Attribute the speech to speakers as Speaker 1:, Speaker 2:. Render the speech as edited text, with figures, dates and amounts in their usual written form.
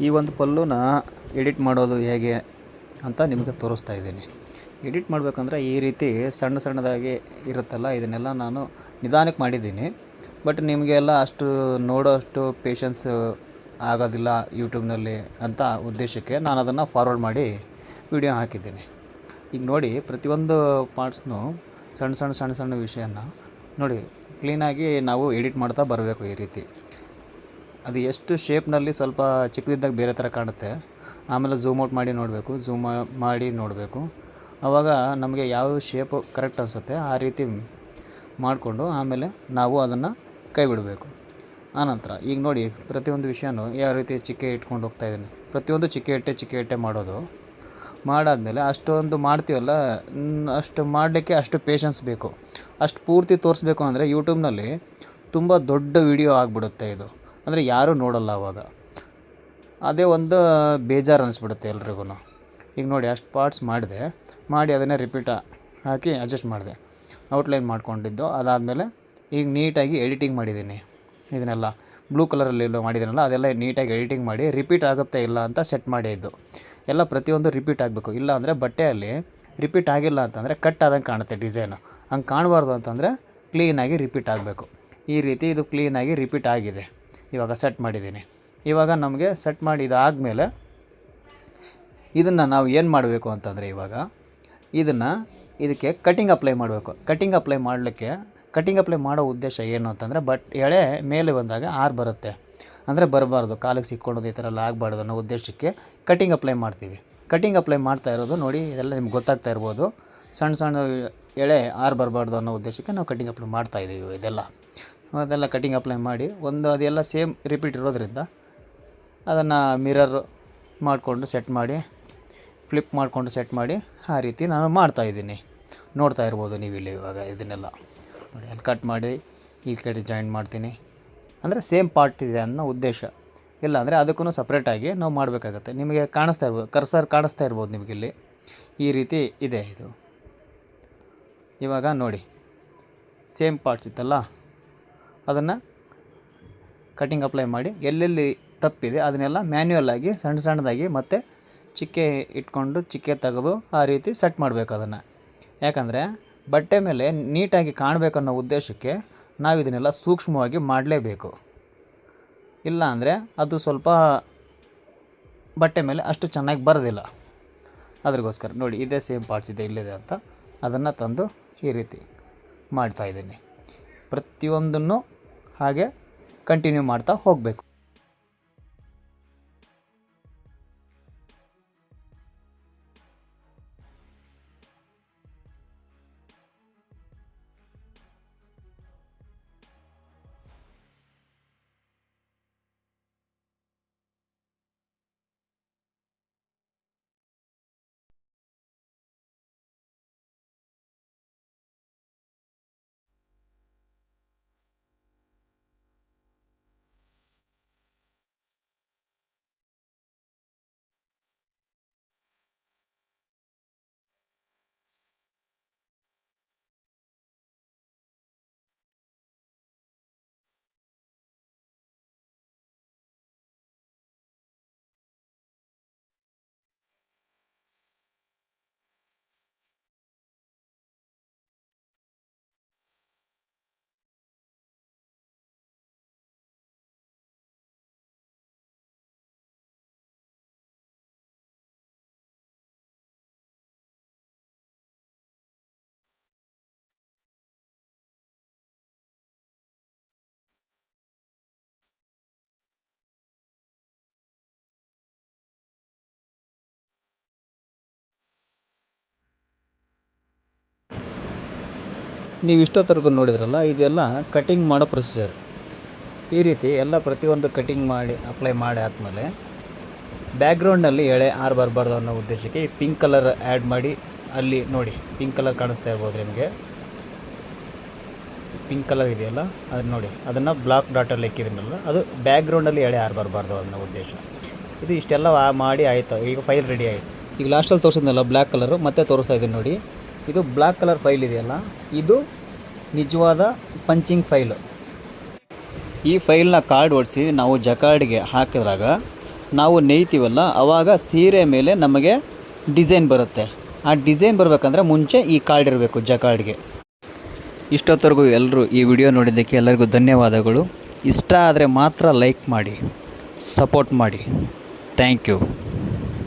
Speaker 1: ಈ ಒಂದು ಪಲ್ಲುನ ಎಡಿಟ್ ಮಾಡೋದು ಹೇಗೆ ಅಂತ ನಿಮಗೆ ತೋರಿಸ್ತಾ ಇದ್ದೀನಿ. ಎಡಿಟ್ ಮಾಡಬೇಕಂದ್ರೆ ಈ ರೀತಿ ಸಣ್ಣದಾಗಿ ಇರುತ್ತಲ್ಲ, ಇದನ್ನೆಲ್ಲ ನಾನು ನಿಧಾನಕ್ಕೆ ಮಾಡಿದ್ದೀನಿ. ಬಟ್ ನಿಮಗೆಲ್ಲ ಅಷ್ಟು ನೋಡೋ ಅಷ್ಟು ಪೇಷನ್ಸ್ ಆಗೋದಿಲ್ಲ ಯೂಟ್ಯೂಬ್ನಲ್ಲಿ ಅಂತ ಉದ್ದೇಶಕ್ಕೆ ನಾನು ಅದನ್ನು ಫಾರ್ವರ್ಡ್ ಮಾಡಿ ವಿಡಿಯೋ ಹಾಕಿದ್ದೀನಿ. ಈಗ ನೋಡಿ, ಪ್ರತಿಯೊಂದು ಪಾರ್ಟ್ಸ್ನು ಸಣ್ಣ ವಿಷಯನ ನೋಡಿ ಕ್ಲೀನಾಗಿ ನಾವು ಎಡಿಟ್ ಮಾಡ್ತಾ ಬರಬೇಕು. ಈ ರೀತಿ ಅದು ಎಷ್ಟು ಶೇಪ್ನಲ್ಲಿ ಸ್ವಲ್ಪ ಚಿಕ್ಕದಿದ್ದಾಗ ಬೇರೆ ಥರ ಕಾಣುತ್ತೆ. ಆಮೇಲೆ ಝೂಮ್ ಔಟ್ ಮಾಡಿ ನೋಡಬೇಕು, ಮಾಡಿ ನೋಡಬೇಕು. ಆವಾಗ ನಮಗೆ ಯಾವ ಶೇಪು ಕರೆಕ್ಟ್ ಅನಿಸುತ್ತೆ ಆ ರೀತಿ ಮಾಡಿಕೊಂಡು ಆಮೇಲೆ ನಾವು ಅದನ್ನು ಕೈ ಬಿಡಬೇಕು. ಆನಂತರ ಈಗ ನೋಡಿ, ಪ್ರತಿಯೊಂದು ವಿಷಯನೂ ಯಾವ ರೀತಿ ಚಿಕ್ಕೆ ಇಟ್ಕೊಂಡು ಹೋಗ್ತಾಯಿದ್ದೀನಿ. ಪ್ರತಿಯೊಂದು ಚಿಕ್ಕೆ ಇಟ್ಟೆ ಮಾಡೋದು. ಮಾಡಾದಮೇಲೆ ಅಷ್ಟೊಂದು ಮಾಡ್ತೀವಲ್ಲ, ಅಷ್ಟು ಮಾಡಲಿಕ್ಕೆ ಅಷ್ಟು ಪೇಷನ್ಸ್ ಬೇಕು. ಅಷ್ಟು ಪೂರ್ತಿ ತೋರಿಸ್ಬೇಕು ಅಂದರೆ ಯೂಟ್ಯೂಬ್ನಲ್ಲಿ ತುಂಬ ದೊಡ್ಡ ವಿಡಿಯೋ ಆಗಿಬಿಡುತ್ತೆ ಇದು. ಅಂದರೆ ಯಾರೂ ನೋಡೋಲ್ಲ ಆವಾಗ. ಅದೇ ಒಂದು ಬೇಜಾರು ಅನ್ನಿಸ್ಬಿಡುತ್ತೆ ಎಲ್ರಿಗೂ. ಈಗ ನೋಡಿ, ಅಷ್ಟು ಪಾರ್ಟ್ಸ್ ಮಾಡಿ ಅದನ್ನೇ ರಿಪೀಟ್ ಹಾಕಿ ಅಡ್ಜಸ್ಟ್ ಮಾಡಿದೆ, ಔಟ್ಲೈನ್ ಮಾಡ್ಕೊಂಡಿದ್ದು. ಅದಾದಮೇಲೆ ಈಗ ನೀಟಾಗಿ ಎಡಿಟಿಂಗ್ ಮಾಡಿದ್ದೀನಿ. ಇದನ್ನೆಲ್ಲ ಬ್ಲೂ ಕಲರಲ್ಲಿ ಮಾಡಿದ್ದೀನಲ್ಲ, ಅದೆಲ್ಲ ನೀಟಾಗಿ ಎಡಿಟಿಂಗ್ ಮಾಡಿ ರಿಪೀಟ್ ಆಗುತ್ತೆ ಇಲ್ಲ ಅಂತ ಸೆಟ್ ಮಾಡಿದ್ದು. ಎಲ್ಲ ಪ್ರತಿಯೊಂದು ರಿಪೀಟ್ ಆಗಬೇಕು. ಇಲ್ಲ ಅಂದರೆ ಬಟ್ಟೆಯಲ್ಲಿ ರಿಪೀಟ್ ಆಗಿಲ್ಲ ಅಂತಂದರೆ ಕಟ್ ಆದಂಗೆ ಕಾಣುತ್ತೆ ಡಿಸೈನು. ಹಂಗೆ ಕಾಣಬಾರ್ದು ಅಂತಂದರೆ ಕ್ಲೀನಾಗಿ ರಿಪೀಟ್ ಆಗಬೇಕು. ಈ ರೀತಿ ಇದು ಕ್ಲೀನಾಗಿ ರಿಪೀಟ್ ಆಗಿದೆ. ಇವಾಗ ಸೆಟ್ ಮಾಡಿದ್ದೀನಿ. ಇವಾಗ ನಮಗೆ ಸೆಟ್ ಮಾಡಿದಾದಮೇಲೆ ಇದನ್ನು ನಾವು ಏನು ಮಾಡಬೇಕು ಅಂತಂದರೆ, ಇವಾಗ ಇದಕ್ಕೆ ಕಟಿಂಗ್ ಅಪ್ಲೈ ಮಾಡಬೇಕು. ಕಟಿಂಗ್ ಅಪ್ಲೈ ಮಾಡೋ ಉದ್ದೇಶ ಏನು ಅಂತಂದರೆ, ಎಳೆ ಮೇಲೆ ಬಂದಾಗ ಬರುತ್ತೆ, ಅಂದರೆ ಬರಬಾರ್ದು, ಕಾಲಿಗೆ ಸಿಕ್ಕೊಳ್ಳೋದು ಈ ಥರ ಎಲ್ಲ ಆಗಬಾರ್ದು ಅನ್ನೋ ಉದ್ದೇಶಕ್ಕೆ ಕಟಿಂಗ್ ಅಪ್ಲೈ ಮಾಡ್ತೀವಿ. ಕಟಿಂಗ್ ಅಪ್ಲೈ ಮಾಡ್ತಾ ಇರೋದು ನೋಡಿ, ಇದೆಲ್ಲ ನಿಮ್ಗೆ ಗೊತ್ತಾಗ್ತಾ ಇರ್ಬೋದು. ಸಣ್ಣ ಎಳೆ ಬರಬಾರ್ದು ಅನ್ನೋ ಉದ್ದೇಶಕ್ಕೆ ನಾವು ಕಟಿಂಗ್ ಅಪ್ಲೈ ಮಾಡ್ತಾಯಿದ್ದೀವಿ. ಅದೆಲ್ಲ ಕಟಿಂಗ್ ಅಪ್ಲೈ ಮಾಡಿ ಅದೆಲ್ಲ ಸೇಮ್ ರಿಪೀಟ್ ಇರೋದ್ರಿಂದ ಅದನ್ನು ಮಿರರ್ ಮಾಡಿಕೊಂಡು ಸೆಟ್ ಮಾಡಿ, ಫ್ಲಿಪ್ ಮಾಡಿಕೊಂಡು ಸೆಟ್ ಮಾಡಿ ಆ ರೀತಿ ನಾನು ಮಾಡ್ತಾಯಿದ್ದೀನಿ. ನೋಡ್ತಾ ಇರ್ಬೋದು ನೀವು ಇಲ್ಲಿ. ಇವಾಗ ಇದನ್ನೆಲ್ಲ ನೋಡಿ, ಅಲ್ಲಿ ಕಟ್ ಮಾಡಿ ಈ ಕಡೆ ಜಾಯಿನ್ ಮಾಡ್ತೀನಿ. ಅಂದರೆ ಸೇಮ್ ಪಾರ್ಟ್ ಇದೆ ಅನ್ನೋ ಉದ್ದೇಶ. ಇಲ್ಲ ಅಂದರೆ ಅದಕ್ಕೂ ಸಪ್ರೇಟಾಗಿ ನಾವು ಮಾಡಬೇಕಾಗತ್ತೆ. ನಿಮಗೆ ಕಾಣಿಸ್ತಾ ಇರ್ಬೋದು, ಕರ್ಸರ್ ಕಾಣಿಸ್ತಾ ಇರ್ಬೋದು ನಿಮಗಿಲ್ಲಿ. ಈ ರೀತಿ ಇದೆ ಇದು. ಇವಾಗ ನೋಡಿ, ಸೇಮ್ ಪಾರ್ಟ್ಸ್ ಇತ್ತಲ್ಲ, ಅದನ್ನು ಕಟಿಂಗ್ ಅಪ್ಲೈ ಮಾಡಿ ಎಲ್ಲೆಲ್ಲಿ ತಪ್ಪಿದೆ ಅದನ್ನೆಲ್ಲ ಮ್ಯಾನ್ಯುಯಲ್ಲಾಗಿ ಸಣ್ಣದಾಗಿ ಮತ್ತು ಚಿಕ್ಕೆ ಇಟ್ಕೊಂಡು ಚಿಕ್ಕೆ ತೆಗೆದು ಆ ರೀತಿ ಸೆಟ್ ಮಾಡಬೇಕು ಅದನ್ನು. ಯಾಕಂದರೆ ಬಟ್ಟೆ ಮೇಲೆ ನೀಟಾಗಿ ಕಾಣಬೇಕನ್ನೋ ಉದ್ದೇಶಕ್ಕೆ ನಾವು ಇದನ್ನೆಲ್ಲ ಸೂಕ್ಷ್ಮವಾಗಿ ಮಾಡಲೇಬೇಕು. ಇಲ್ಲ ಅಂದರೆ ಅದು ಸ್ವಲ್ಪ ಬಟ್ಟೆ ಮೇಲೆ ಅಷ್ಟು ಚೆನ್ನಾಗಿ ಬರೋದಿಲ್ಲ. ಅದ್ರಗೋಸ್ಕರ ನೋಡಿ, ಇದೇ ಸೇಮ್ ಪಾರ್ಟ್ಸ್ ಇದೆ ಇಲ್ಲಿದೆ ಅಂತ ಅದನ್ನು ತಂದು ಈ ರೀತಿ ಮಾಡ್ತಾಯಿದ್ದೀನಿ. ಪ್ರತಿಯೊಂದನ್ನು ಹಾಗೆ ಕಂಟಿನ್ಯೂ ಮಾಡ್ತಾ ಹೋಗಬೇಕು. ನೀವು ಇಷ್ಟೊತ್ತರೆಗೂ ನೋಡಿದ್ರಲ್ಲ, ಇದೆಲ್ಲ ಕಟಿಂಗ್ ಮಾಡೋ ಪ್ರೊಸೀಜರ್. ಈ ರೀತಿ ಎಲ್ಲ ಪ್ರತಿಯೊಂದು ಕಟಿಂಗ್ ಮಾಡಿ ಅಪ್ಲೈ ಮಾಡಿ ಆದಮೇಲೆ ಬ್ಯಾಕ್ಗ್ರೌಂಡ್ನಲ್ಲಿ ಎಳೆ ಬರಬಾರ್ದು ಅನ್ನೋ ಉದ್ದೇಶಕ್ಕೆ ಈ ಪಿಂಕ್ ಕಲರ್ ಆ್ಯಡ್ ಮಾಡಿ, ಅಲ್ಲಿ ನೋಡಿ ಪಿಂಕ್ ಕಲರ್ ಕಾಣಿಸ್ತಾ ಇರ್ಬೋದು ನಿಮಗೆ. ಪಿಂಕ್ ಕಲರ್ ಇದೆಯಲ್ಲ, ಅದು ನೋಡಿ, ಅದನ್ನು ಬ್ಲಾಕ್ ಡಾಟಲ್ಲಿ ಇಕ್ಕಿದ್ನಲ್ಲ, ಅದು ಬ್ಯಾಕ್ಗ್ರೌಂಡಲ್ಲಿ ಎಳೆ ಬರಬಾರ್ದು ಅನ್ನೋ ಉದ್ದೇಶ. ಇದು ಇಷ್ಟೆಲ್ಲ ಮಾಡಿ ಆಯಿತು. ಈಗ ಫೈಲ್ ರೆಡಿ ಆಯಿತು. ಈಗ ಲಾಸ್ಟಲ್ಲಿ ತೋರಿಸಿದ್ನಲ್ಲ ಬ್ಲ್ಯಾಕ್ ಕಲರು, ಮತ್ತೆ ತೋರಿಸ್ತಾ ಇದ್ದೀನಿ ನೋಡಿ. ಇದು ಬ್ಲ್ಯಾಕ್ ಕಲರ್ ಫೈಲ್ ಇದೆಯಲ್ಲ, ಇದು ನಿಜವಾದ ಪಂಚಿಂಗ್ ಫೈಲು. ಈ ಫೈಲ್ನ ಕಾರ್ಡ್ ಓಡಿಸಿ ನಾವು ಜಕಾರ್ಡ್ಗೆ ಹಾಕಿದಾಗ ನಾವು ನೇಯ್ತೀವಲ್ಲ ಆವಾಗ ಸೀರೆ ಮೇಲೆ ನಮಗೆ ಡಿಸೈನ್ ಬರುತ್ತೆ. ಆ ಡಿಸೈನ್ ಬರಬೇಕಂದ್ರೆ ಮುಂಚೆ ಈ ಕಾರ್ಡ್ ಇರಬೇಕು, ಜಕಾರ್ಡ್ಗೆ. ಇಷ್ಟೊತ್ತರೆಗೂ ಎಲ್ಲರೂ ಈ ವಿಡಿಯೋ ನೋಡಿದ್ದಕ್ಕೆ ಎಲ್ಲರಿಗೂ ಧನ್ಯವಾದಗಳು. ಇಷ್ಟ ಆದರೆ ಮಾತ್ರ ಲೈಕ್ ಮಾಡಿ, ಸಪೋರ್ಟ್ ಮಾಡಿ. Thank you.